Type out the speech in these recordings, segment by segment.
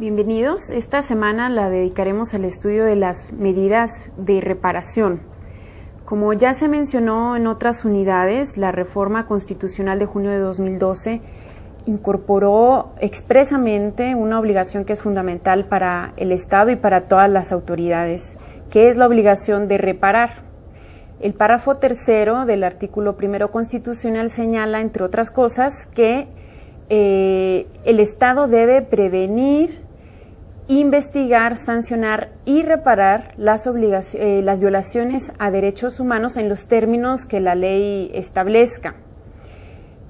Bienvenidos. Esta semana la dedicaremos al estudio de las medidas de reparación. Como ya se mencionó en otras unidades, la reforma constitucional de junio de 2012 incorporó expresamente una obligación que es fundamental para el Estado y para todas las autoridades, que es la obligación de reparar. El párrafo tercero del artículo primero constitucional señala, entre otras cosas, que el Estado debe prevenir, investigar, sancionar y reparar las violaciones a derechos humanos en los términos que la ley establezca.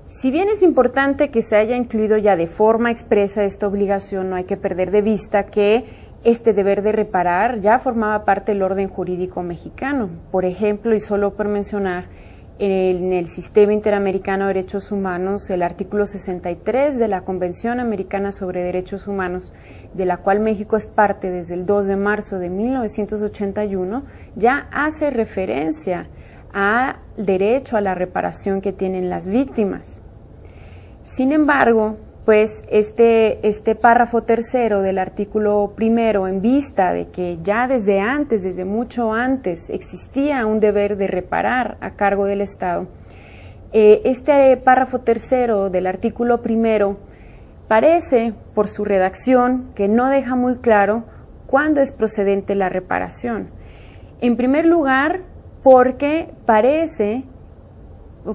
Si bien es importante que se haya incluido ya de forma expresa esta obligación, no hay que perder de vista que este deber de reparar ya formaba parte del orden jurídico mexicano. Por ejemplo, y solo por mencionar, en el Sistema Interamericano de Derechos Humanos, el artículo 63 de la Convención Americana sobre Derechos Humanos, de la cual México es parte desde el 2 de marzo de 1981, ya hace referencia al derecho a la reparación que tienen las víctimas. Sin embargo, pues este párrafo tercero del artículo primero, en vista de que ya desde mucho antes, existía un deber de reparar a cargo del Estado, este párrafo tercero del artículo primero parece, por su redacción, que no deja muy claro cuándo es procedente la reparación. En primer lugar, porque parece,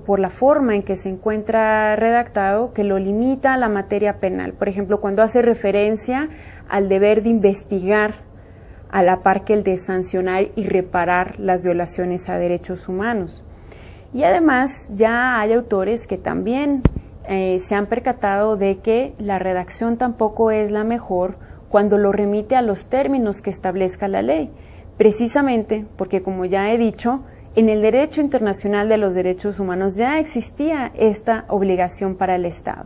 por la forma en que se encuentra redactado, que lo limita a la materia penal. Por ejemplo, cuando hace referencia al deber de investigar a la par que el de sancionar y reparar las violaciones a derechos humanos. Y además ya hay autores que también se han percatado de que la redacción tampoco es la mejor cuando lo remite a los términos que establezca la ley, precisamente porque, como ya he dicho, en el derecho internacional de los derechos humanos ya existía esta obligación para el Estado.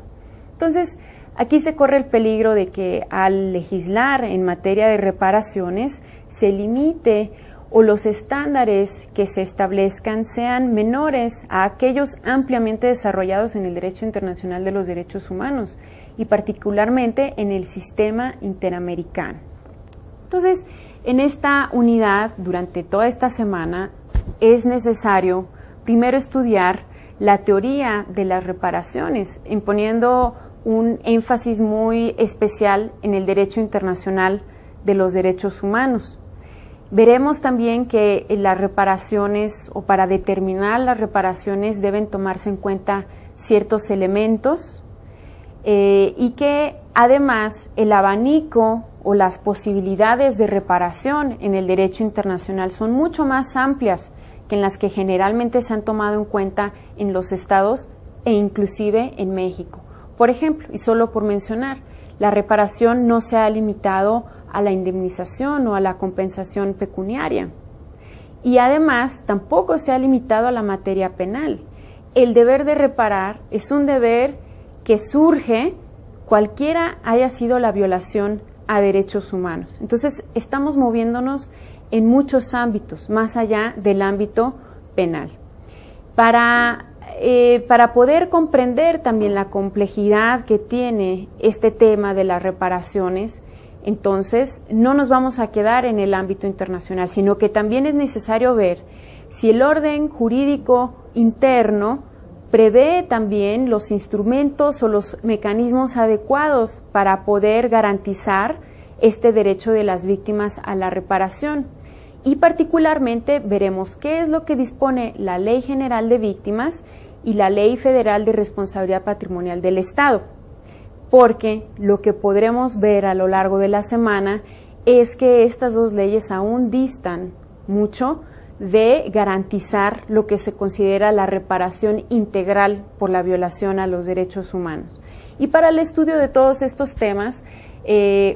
Entonces, aquí se corre el peligro de que al legislar en materia de reparaciones se limite o los estándares que se establezcan sean menores a aquellos ampliamente desarrollados en el derecho internacional de los derechos humanos y particularmente en el sistema interamericano. Entonces, en esta unidad, durante toda esta semana, es necesario primero estudiar la teoría de las reparaciones, imponiendo un énfasis muy especial en el derecho internacional de los derechos humanos. Veremos también que las reparaciones, o para determinar las reparaciones, deben tomarse en cuenta ciertos elementos y que además el abanico o las posibilidades de reparación en el derecho internacional son mucho más amplias que en las que generalmente se han tomado en cuenta en los estados e inclusive en México. Por ejemplo, y solo por mencionar, la reparación no se ha limitado a la indemnización o a la compensación pecuniaria. Y además tampoco se ha limitado a la materia penal. El deber de reparar es un deber que surge cualquiera haya sido la violación a derechos humanos. Entonces, estamos moviéndonos en muchos ámbitos, más allá del ámbito penal. Para poder comprender también la complejidad que tiene este tema de las reparaciones, entonces no nos vamos a quedar en el ámbito internacional, sino que también es necesario ver si el orden jurídico interno prevé también los instrumentos o los mecanismos adecuados para poder garantizar este derecho de las víctimas a la reparación. Y particularmente veremos qué es lo que dispone la Ley General de Víctimas y la Ley Federal de Responsabilidad Patrimonial del Estado, porque lo que podremos ver a lo largo de la semana es que estas dos leyes aún distan mucho de garantizar lo que se considera la reparación integral por la violación a los derechos humanos. Y para el estudio de todos estos temas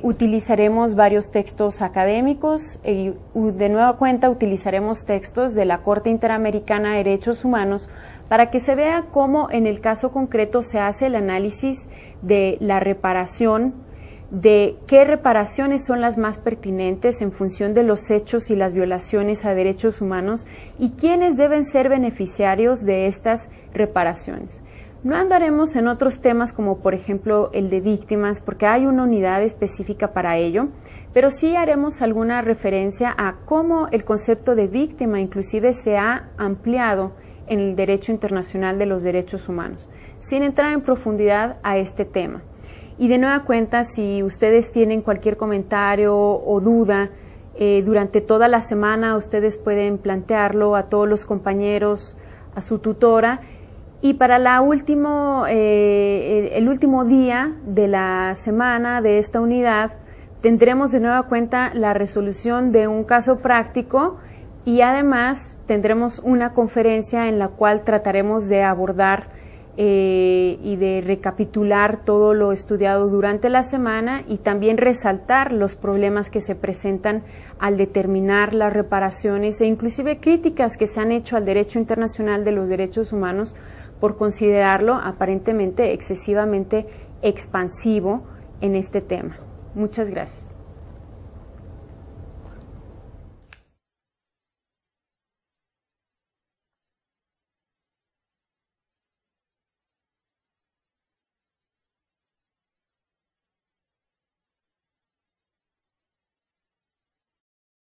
utilizaremos varios textos académicos y de nueva cuenta utilizaremos textos de la Corte Interamericana de Derechos Humanos para que se vea cómo en el caso concreto se hace el análisis de la reparación, de qué reparaciones son las más pertinentes en función de los hechos y las violaciones a derechos humanos y quiénes deben ser beneficiarios de estas reparaciones. No andaremos en otros temas como por ejemplo el de víctimas, porque hay una unidad específica para ello, pero sí haremos alguna referencia a cómo el concepto de víctima inclusive se ha ampliado en el derecho internacional de los derechos humanos, sin entrar en profundidad a este tema. Y de nueva cuenta, si ustedes tienen cualquier comentario o duda, durante toda la semana ustedes pueden plantearlo a todos los compañeros, a su tutora, y para el último día de la semana de esta unidad tendremos de nueva cuenta la resolución de un caso práctico y además tendremos una conferencia en la cual trataremos de abordar y de recapitular todo lo estudiado durante la semana y también resaltar los problemas que se presentan al determinar las reparaciones e inclusive críticas que se han hecho al derecho internacional de los derechos humanos por considerarlo aparentemente excesivamente expansivo en este tema. Muchas gracias.